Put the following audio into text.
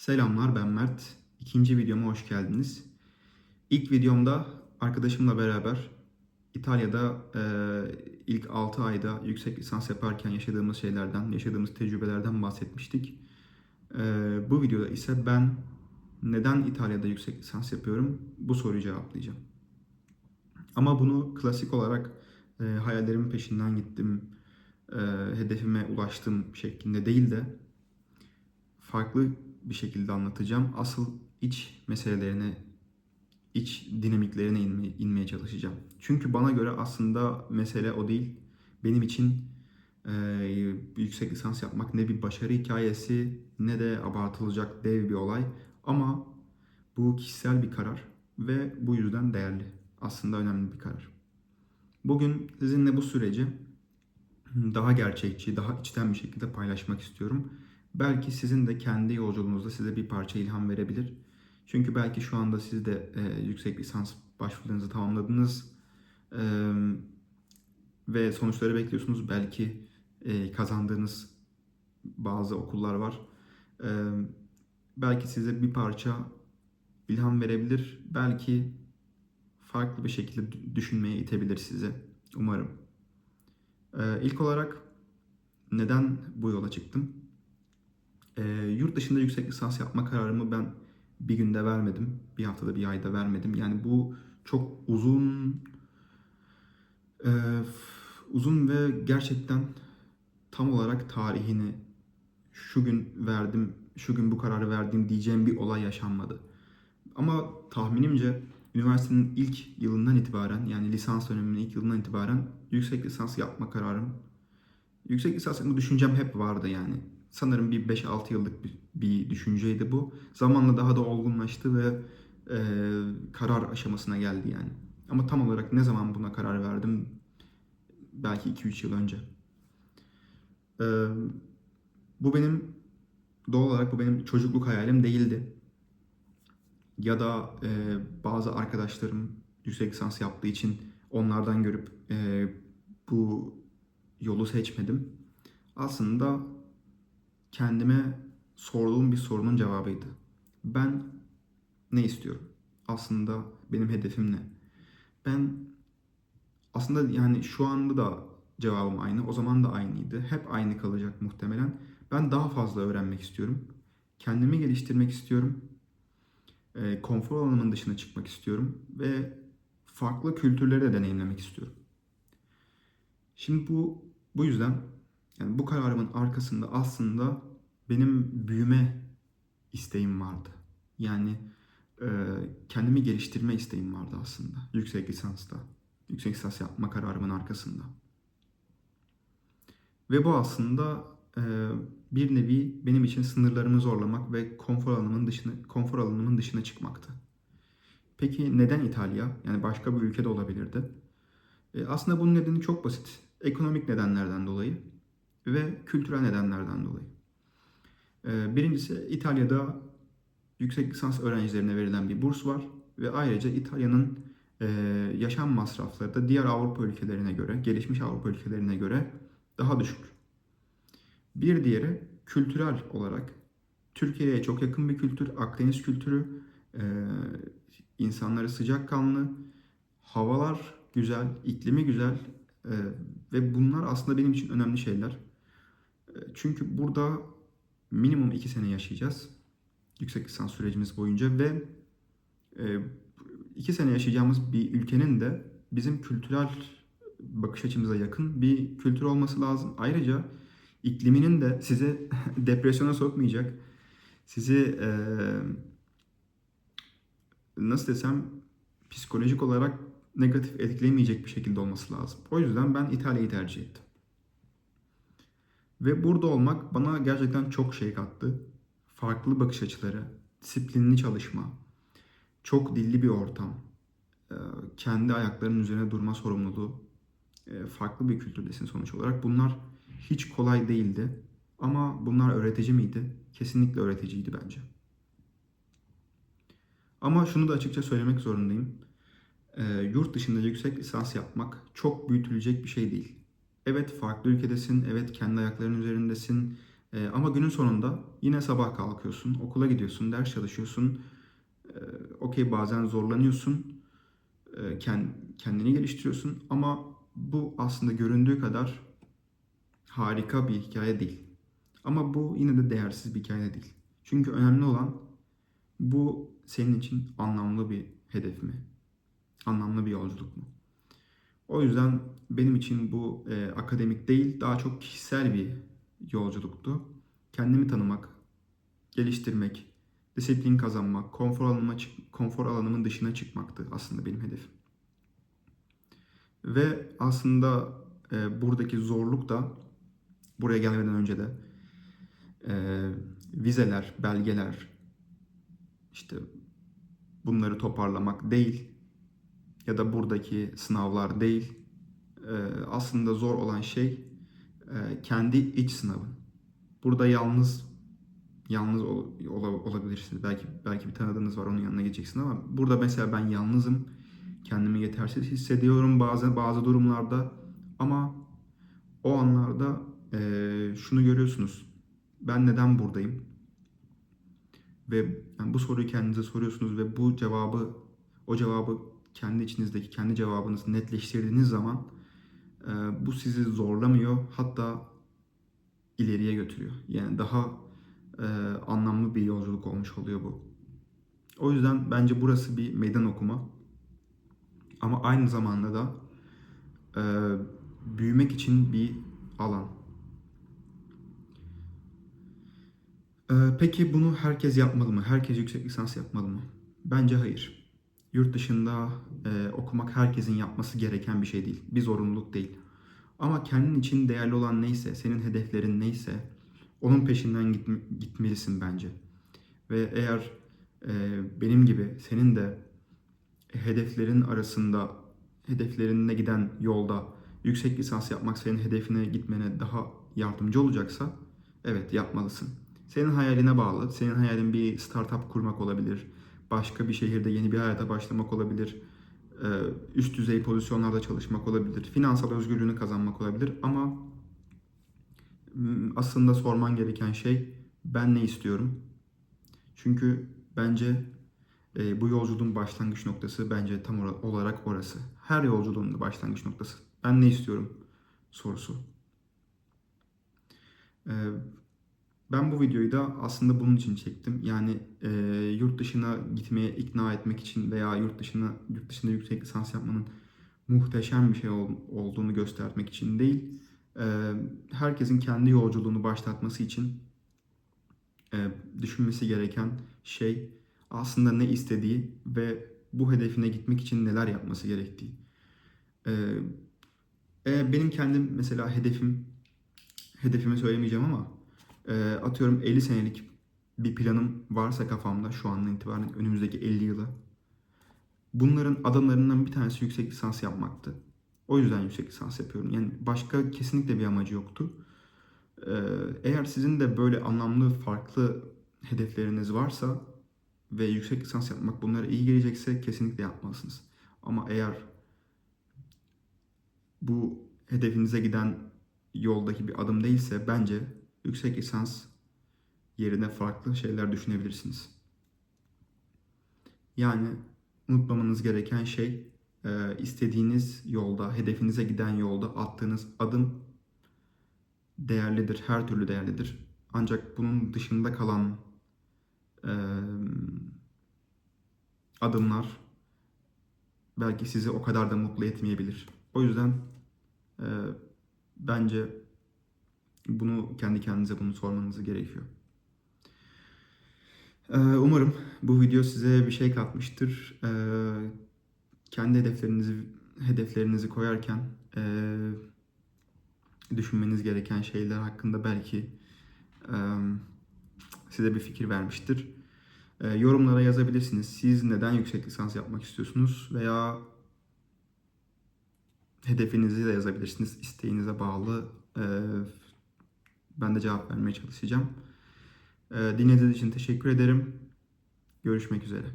Selamlar, ben Mert. İkinci videoma hoş geldiniz. İlk videomda arkadaşımla beraber İtalya'da ilk 6 ayda yüksek lisans yaparken yaşadığımız şeylerden, yaşadığımız tecrübelerden bahsetmiştik. Bu videoda ise ben neden İtalya'da yüksek lisans yapıyorum bu soruyu cevaplayacağım. Ama bunu klasik olarak hayallerimin peşinden gittim, hedefime ulaştım şeklinde değil de farklı bir şekilde anlatacağım. Asıl iç meselelerine, iç dinamiklerine inmeye çalışacağım. Çünkü bana göre aslında mesele o değil. Benim için e, yüksek lisans yapmak ne bir başarı hikayesi ne de abartılacak dev bir olay. Ama bu kişisel bir karar ve bu yüzden değerli. Aslında önemli bir karar. Bugün sizinle bu süreci daha gerçekçi, daha içten bir şekilde paylaşmak istiyorum. Belki sizin de kendi yolculuğunuzda size bir parça ilham verebilir. Çünkü belki şu anda siz de yüksek lisans başvurularınızı tamamladınız ve sonuçları bekliyorsunuz. Belki kazandığınız bazı okullar var. E, Belki size bir parça ilham verebilir. Belki farklı bir şekilde düşünmeye itebilir sizi. Umarım. İlk olarak neden bu yola çıktım? Yurt dışında yüksek lisans yapma kararımı ben bir günde vermedim. Bir haftada, bir ayda vermedim. Yani bu çok e, uzun ve gerçekten tam olarak tarihini şu gün verdim, şu gün bu kararı verdim diyeceğim bir olay yaşanmadı. Ama tahminimce üniversitenin ilk yılından itibaren yani lisans döneminin ilk yılından itibaren yüksek lisans yapma kararım. Yüksek lisans yapma düşüncem hep vardı yani. Sanırım bir 5-6 yıllık bir düşünceydi bu. Zamanla daha da olgunlaştı ve e, karar aşamasına geldi yani. Ama tam olarak ne zaman buna karar verdim? Belki 2-3 yıl önce. E, Bu benim doğal olarak bu benim çocukluk hayalim değildi. Ya da bazı arkadaşlarım yüksek lisans yaptığı için onlardan görüp bu yolu seçmedim. Aslında kendime sorduğum bir sorunun cevabıydı. Ben ne istiyorum? Aslında benim hedefim ne? Ben aslında yani şu anda da cevabım aynı, o zaman da aynıydı. Hep aynı kalacak muhtemelen. Ben daha fazla öğrenmek istiyorum. Kendimi geliştirmek istiyorum. Konfor alanımın dışına çıkmak istiyorum ve farklı kültürleri de deneyimlemek istiyorum. Şimdi bu yüzden yani bu kararımın arkasında aslında benim büyüme isteğim vardı. Yani e, kendimi geliştirme isteğim vardı aslında yüksek lisansta. Yüksek lisans yapma kararımın arkasında. Ve bu aslında bir nevi benim için sınırlarımı zorlamak ve konfor alanımın dışına çıkmaktı. Peki neden İtalya? Yani başka bir ülke de olabilirdi. Aslında bunun nedeni çok basit. Ekonomik nedenlerden dolayı ve kültürel nedenlerden dolayı. Birincisi İtalya'da yüksek lisans öğrencilerine verilen bir burs var ve ayrıca İtalya'nın e, yaşam masrafları da diğer Avrupa ülkelerine göre, gelişmiş Avrupa ülkelerine göre daha düşük. Bir diğeri kültürel olarak Türkiye'ye çok yakın bir kültür, Akdeniz kültürü, e, insanları sıcakkanlı, havalar güzel, iklimi güzel e, ve bunlar aslında benim için önemli şeyler. Çünkü burada minimum 2 sene yaşayacağız yüksek lisans sürecimiz boyunca ve e, 2 sene yaşayacağımız bir ülkenin de bizim kültürel bakış açımıza yakın bir kültür olması lazım. Ayrıca ikliminin de sizi depresyona sokmayacak, sizi nasıl desem psikolojik olarak negatif etkilemeyecek bir şekilde olması lazım. O yüzden ben İtalya'yı tercih ettim. Ve burada olmak bana gerçekten çok şey kattı. Farklı bakış açıları, disiplinli çalışma, çok dilli bir ortam, e, kendi ayaklarının üzerine durma sorumluluğu, farklı bir kültürdesin sonuç olarak. Bunlar hiç kolay değildi. Ama bunlar öğretici miydi? Kesinlikle öğreticiydi bence. Ama şunu da açıkça söylemek zorundayım. Yurt dışında yüksek lisans yapmak çok büyütülecek bir şey değil. Evet farklı ülkedesin, evet kendi ayaklarının üzerindesin. Ama günün sonunda yine sabah kalkıyorsun, okula gidiyorsun, ders çalışıyorsun. Okey, bazen zorlanıyorsun, kendini geliştiriyorsun ama bu aslında göründüğü kadar harika bir hikaye değil. Ama bu yine de değersiz bir hikaye değil. Çünkü önemli olan, bu senin için anlamlı bir hedef mi? Anlamlı bir yolculuk mu? O yüzden benim için bu akademik değil, daha çok kişisel bir yolculuktu. Kendimi tanımak, geliştirmek, disiplin kazanmak, konfor alanımın dışına çıkmaktı aslında benim hedefim. Ve aslında buradaki zorluk da buraya gelmeden önce de e, vizeler, belgeler, işte bunları toparlamak değil ya da buradaki sınavlar değil. Aslında zor olan şey kendi iç sınavın. Burada olabilirsiniz. Belki bir tanıdığınız var, onun yanına gideceksin ama burada mesela ben yalnızım. Kendimi yetersiz hissediyorum bazı durumlarda. Ama o anlarda şunu görüyorsunuz. Ben neden buradayım? Ve yani bu soruyu kendinize soruyorsunuz ve o cevabı kendi içinizdeki kendi cevabınızı netleştirdiğiniz zaman bu sizi zorlamıyor, hatta ileriye götürüyor. Yani daha anlamlı bir yolculuk olmuş oluyor bu. O yüzden bence burası bir meydan okuma. Ama aynı zamanda da e, büyümek için bir alan. Peki bunu herkes yapmalı mı? Herkes yüksek lisans yapmalı mı? Bence hayır. Yurt dışında okumak herkesin yapması gereken bir şey değil. Bir zorunluluk değil. Ama kendin için değerli olan neyse, senin hedeflerin neyse onun peşinden gitmelisin bence. Ve eğer benim gibi senin de hedeflerin arasında, hedeflerine giden yolda yüksek lisans yapmak senin hedefine gitmene daha yardımcı olacaksa evet, yapmalısın. Senin hayaline bağlı. Senin hayalin bir startup kurmak olabilir. Başka bir şehirde yeni bir hayata başlamak olabilir. Üst düzey pozisyonlarda çalışmak olabilir. Finansal özgürlüğünü kazanmak olabilir. Ama aslında sorman gereken şey, ben ne istiyorum? Çünkü bence bu yolculuğun başlangıç noktası bence tam olarak orası. Her yolculuğun da başlangıç noktası. Ben ne istiyorum sorusu. E, Ben bu videoyu da aslında bunun için çektim. Yani yurt dışına gitmeye ikna etmek için veya yurt dışında yüksek lisans yapmanın muhteşem bir şey olduğunu göstermek için değil. Herkesin kendi yolculuğunu başlatması için düşünmesi gereken şey aslında ne istediği ve bu hedefine gitmek için neler yapması gerektiği. Ee, Benim kendim mesela hedefimi söylemeyeceğim ama atıyorum 50 senelik bir planım varsa kafamda şu andan itibaren önümüzdeki 50 yıla. Bunların adımlarından bir tanesi yüksek lisans yapmaktı. O yüzden yüksek lisans yapıyorum. Yani başka kesinlikle bir amacı yoktu. Eğer sizin de böyle anlamlı farklı hedefleriniz varsa ve yüksek lisans yapmak bunlara iyi gelecekse kesinlikle yapmalısınız. Ama eğer bu hedefinize giden yoldaki bir adım değilse bence yüksek lisans yerine farklı şeyler düşünebilirsiniz. Yani unutmamanız gereken şey, istediğiniz yolda, hedefinize giden yolda attığınız adım değerlidir, her türlü değerlidir. Ancak bunun dışında kalan e, adımlar belki sizi o kadar da mutlu etmeyebilir. O yüzden e, bence kendi kendinize bunu sormanız gerekiyor. Umarım bu video size bir şey katmıştır. Kendi hedeflerinizi koyarken düşünmeniz gereken şeyler hakkında belki e, size bir fikir vermiştir. Yorumlara yazabilirsiniz. Siz neden yüksek lisans yapmak istiyorsunuz veya hedefinizi de yazabilirsiniz. İsteğinize bağlı. Ben de cevap vermeye çalışacağım. Dinlediğiniz için teşekkür ederim. Görüşmek üzere.